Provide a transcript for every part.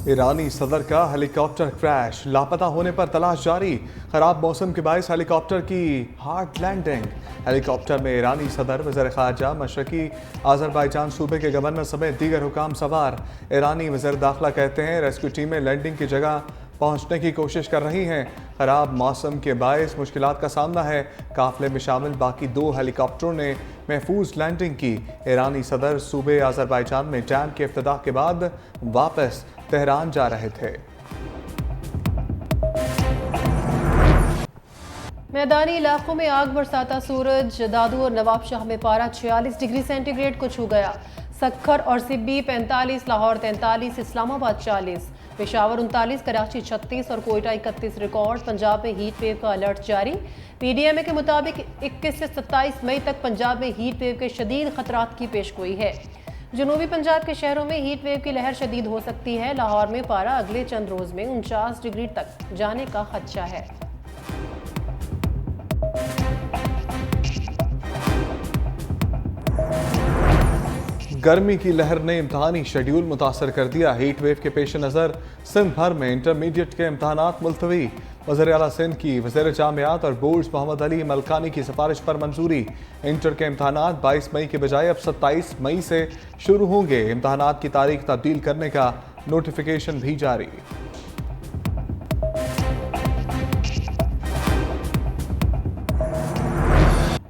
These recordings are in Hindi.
ईरानी सदर का हेलीकॉप्टर क्रैश, लापता होने पर तलाश जारी। खराब मौसम के बायस हेलीकॉप्टर की हार्ड लैंडिंग। हेलीकॉप्टर में ईरानी सदर, वज़ीर ख़ारजा, मशरकी आज़रबाईजान सूबे के गवर्नर समेत दीगर हुकाम सवार। ईरानी वज़ीर दाखिला कहते हैं रेस्क्यू टीमें लैंडिंग की जगह पहुंचने की कोशिश कर रही हैं। खराब मौसम के बायस मुश्किलात का सामना है। काफिले में शामिल बाकी 2 हेलीकॉप्टरों ने महफूज लैंडिंग की। ईरानी सदर सूबे आज़रबाईजान में डैम के इफ्तिताह के बाद वापस तेहरान जा रहे थे। मैदानी इलाकों में आग बरसाता सूरज। दादू और नवाबशाह में पारा 46 डिग्री सेंटीग्रेड को छू गया। सक्खर और सिब्बी 45, लाहौर 43, इस्लामाबाद 40, पेशावर 39, कराची 36 और कोयटा 31 रिकॉर्ड। पंजाब में हीट वेव का अलर्ट जारी। पीडीएमए के मुताबिक 21 से 27 मई तक पंजाब में हीट वेव के शदीद खतरात की पेशगोई है। जनूबी पंजाब के शहरों में हीट वेव की लहर शदीद हो सकती है। लाहौर में पारा अगले चंद रोज में 49 डिग्री तक जाने का खदशा है। गर्मी की लहर ने इम्तहानी शेड्यूल मुतासर कर दिया। हीट वेव के पेश नज़र सिंध भर में इंटरमीडिएट के इम्तहानात मुलतवी। वज़ीर आला सिंध की वज़ीर जामियात और बोर्ड्स मोहम्मद अली मलकानी की सिफारिश पर मंजूरी। इंटर के इम्तहानात 22 मई के बजाय अब 27 मई से शुरू होंगे। इम्तहानात की तारीख तब्दील करने का नोटिफिकेशन भी जारी।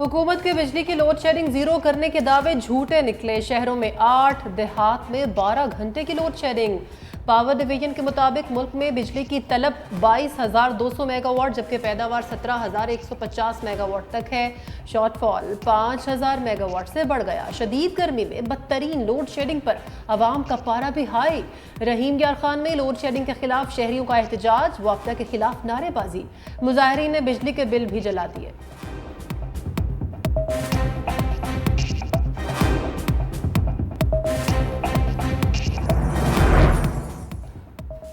हुकूमत के बिजली की लोड शेडिंग जीरो करने के दावे झूठे निकले। शहरों में 8, देहात में 12 घंटे की लोड शेडिंग। पावर डिवीजन के मुताबिक मुल्क में बिजली की तलब 22,200 मेगावाट जबकि पैदावार 17,150 मेगावाट तक है। शॉर्टफॉल 5,000 मेगावाट से बढ़ गया। शदीद गर्मी में बदतरीन लोड शेडिंग पर आवाम का पारा भी हाई। रहीम यार खान में लोड शेडिंग के खिलाफ शहरियों का एहतजाज, वाक़या के खिलाफ नारेबाजी। मुजाहिरीन ने बिजली के बिल भी जला दिए।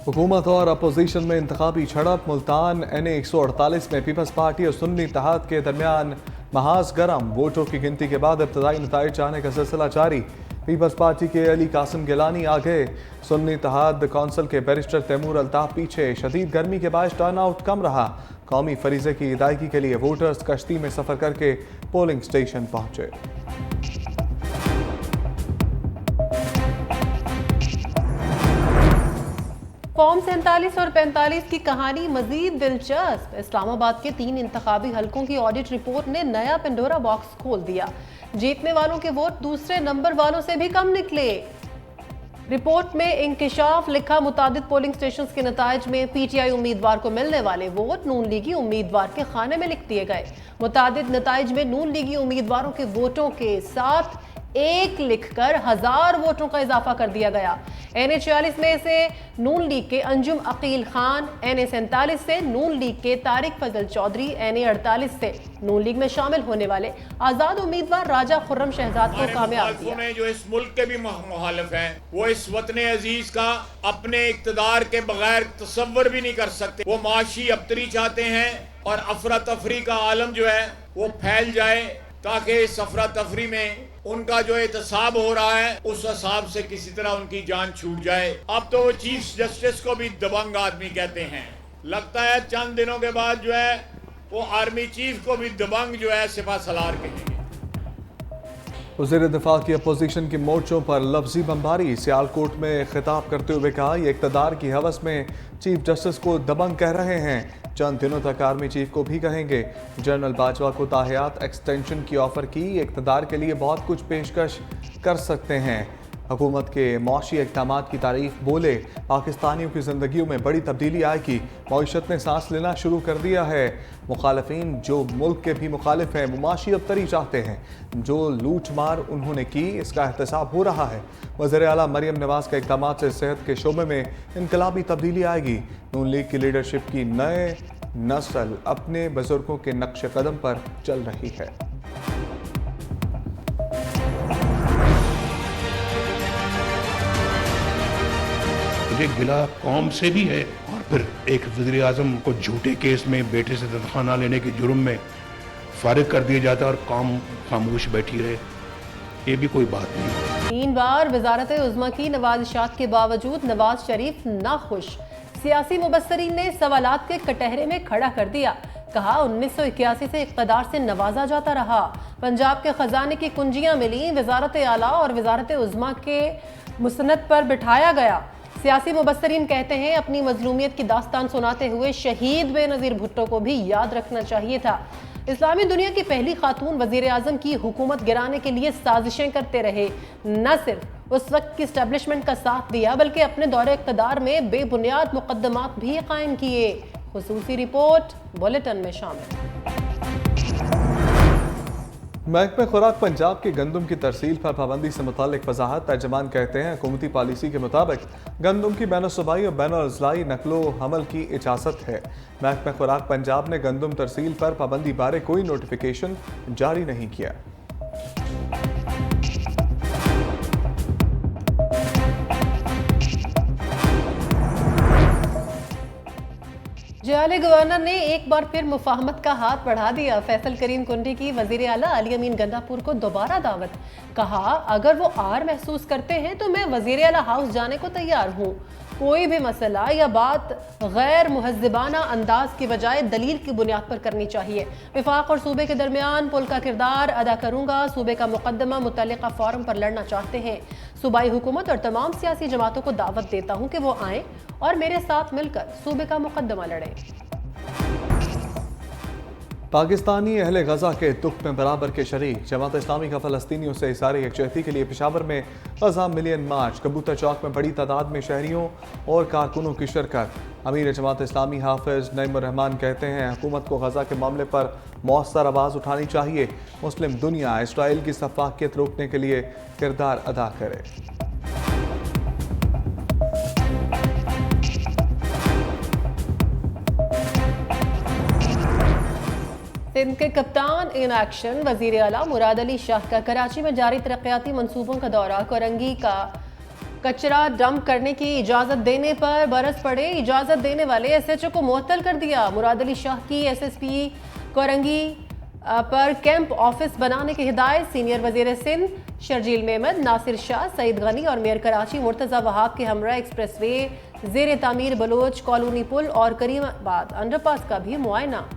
हुकूमत और अपोजिशन में इंतखाबी झड़प। मुल्तान NA 148 में पीपल्स पार्टी और सुन्नी इत्तेहाद के दरमियान महाज गरम। वोटों की गिनती के बाद इब्तदाई नताइज आने का सिलसिला जारी। पीपल्स पार्टी के अली कासिम गिलानी आगे, सुन्नी इत्तेहाद कौंसिल के बैरिस्टर तैमूर अल्ताफ पीछे। शदीद गर्मी के बायस टर्न आउट कम रहा। कौमी फरीजे की अदायगी के लिए वोटर्स कश्ती में सफर करके पोलिंग स्टेशन पहुंचे। फॉर्म 47 और 45 की कहानी मजीद दिलचस्प। इस्लामाबाद के 3 इंतखाबी हलकों की ऑडिट रिपोर्ट ने नया पेंडोरा बॉक्स खोल दिया। जीतने वालों के वोट दूसरे नंबर वालों से भी कम निकले। रिपोर्ट में इंकिशाफ लिखा, मुतादिद पोलिंग स्टेशन के नताइज में PTI उम्मीदवार को मिलने वाले वोट नून लीगी उम्मीदवार के खाने में लिख दिए गए। मुतादिद नताइज में नून लीगी उम्मीदवारों के वोटों के साथ 1 लिखकर 1000 वोटों का इजाफा कर दिया गया। NA 46 में से नून लीग के अंजुम अकील खान, NA 47 से नून लीग के तारिक फजल चौधरी, NA 48 से नून लीग में शामिल होने वाले आजाद उम्मीदवार राजा खुर्रम शहजाद को कामयाब किया। जो इस मुल्क के भी मुखालिफ हैं, वो इस वतन अजीज का अपने इक्तदार के बगैर तसव्वुर भी नहीं कर सकते। वो माशी अबतरी चाहते हैं और अफरा तफरी का आलम जो है वो फैल जाए ताकि इस अफरा तफरी में उनका जो एहतसाब हो रहा है उस हिसाब से किसी तरह उनकी जान छूट जाए। अब तो वो चीफ जस्टिस को भी दबंग आदमी कहते हैं। लगता है चंद दिनों के बाद जो है वो आर्मी चीफ को भी दबंग जो है सिपह सलार कहेंगे। वज़ीर दिफा की अपोजिशन के मोर्चों पर लफ्जी बमबारी। सियालकोट में खिताब करते हुए कहा, ये इक़्तिदार की हवस में चीफ जस्टिस को दबंग कह रहे हैं। चंद दिनों तक आर्मी चीफ को भी कहेंगे। जनरल बाजवा को ताहियात एक्सटेंशन की ऑफर की। इक़्तिदार के लिए बहुत कुछ पेशकश कर सकते हैं। हुकूमत के मौशी इक़दाम की तारीफ बोले, पाकिस्तानियों की ज़िंदगियों में बड़ी तब्दीली आएगी। मईशत ने सांस लेना शुरू कर दिया है। मुखालिफिन जो मुल्क के भी मुखालिफ हैं, मुमाशी अबतरी चाहते हैं। जो लूट मार उन्होंने की, इसका एहतसाब हो रहा है। वज़ीर आला मरियम नवाज के इक़दाम से सेहत के शोबे में इनकलाबी तब्दीली आएगी। नून लीग की लीडरशिप की नए नस्ल अपने बुजुर्गों के नक्श कदम पर चल रही है। मुझे गिला कौम से भी है और फिर एक वज़ीर आज़म को झूठे केस में बेटे से तनख्वाह न लेने के जुर्म में फारिग कर दिया जाता है और कौम खामोश बैठी रहे, ये भी कोई बात नहीं। 3 बार वजारत उज़्मा की नवाजिशात के बावजूद नवाज शरीफ नाखुश। सियासी मुबस्सरीन ने सवालात के कटहरे में खड़ा कर दिया। कहा 1981 से इक़्तिदार से नवाजा जाता रहा। पंजाब के खजाने की कुंजियां मिली, वजारत आला और वजारत उज़्मा के मुसनद पर बिठाया गया। सियासी मुबस्सरीन कहते हैं अपनी मजलूमियत की दास्तान सुनाते हुए शहीद बेनज़ीर भुट्टो को भी याद रखना चाहिए था। इस्लामी दुनिया की पहली खातून वजीर आजम की हुकूमत गिराने के लिए साजिशें करते रहे। न सिर्फ उस वक्त की एस्टेब्लिशमेंट का साथ दिया बल्कि अपने दौरे इक़्तिदार में बेबुनियाद मुकद्दमात भी कायम किए। खुसूसी रिपोर्ट बुलेटिन में शामिल। महकमे खुराक पंजाब की गंदम की तरसील पर पाबंदी से मुतालिक वजाहत। तर्जमान कहते हैं हुकूमती पॉलिसी के मुताबिक गंदम की बैन-ओ-सूबाई और बैन-ओ-अज़लाई नकलो हमल की इजाज़त है। महकमे खुराक पंजाब ने गंदम तरसील पर पाबंदी बारे कोई नोटिफिकेशन जारी नहीं किया। जाले गवर्नर ने एक बार फिर मुफाहमत का हाथ बढ़ा दिया। फैसल करीम कुंडी की वजीर आला अली अमीन गंडापुर को दोबारा दावत। कहा अगर वो आर महसूस करते हैं तो मैं वजीर आला हाउस जाने को तैयार हूँ। कोई भी मसला या बात गैर मुहज़्ज़िबाना अंदाज की बजाय दलील की बुनियाद पर करनी चाहिए। विफाक और सूबे के दरमियान पुल का किरदार अदा करूंगा। सूबे का मुकदमा मुतल्लिका फोरम पर लड़ना चाहते हैं। सूबाई हुकूमत और तमाम सियासी जमातों को दावत देता हूँ कि वो आएँ और मेरे साथ मिलकर सूबे का मुकदमा लड़ें। पाकिस्तानी अहले गजा के दुख में बराबर के शरीक। जमात इस्लामी का फ़लस्तीनियों से इज़हार यकजहती के लिए पेशावर में गजा मिलियन मार्च। कबूतर चौक में बड़ी तादाद में शहरियों और कारकुनों की शिरकत। अमीर जमात इस्लामी हाफिज नईमुर रहमान कहते हैं हुकूमत को गजा के मामले पर मौसर आवाज़ उठानी चाहिए। मुस्लिम दुनिया इसराइल की सफाकियत रोकने के लिए किरदार अदा करे। सिंध के कप्तान इन एक्शन वजीर आला मुराद अली शाह का कराची में जारी तरक्याती मंसूबों का दौरा। कोरंगी का कचरा डंप करने की इजाज़त देने पर बरस पड़े। इजाज़त देने वाले SHO को मुअत्तल कर दिया। मुराद अली शाह की SSP कोरंगी पर कैंप ऑफिस बनाने की हिदायत। सीनियर वजीर सिंध शर्जील मेमद, नासिर शाह, सईद गनी और मेयर कराची मुर्तज़ा वहाब के हमरा एक्सप्रेस वे, ज़ेर तामीर बलोच कॉलोनी पुल और करीमाबाद अंडरपास का भी मुआयना।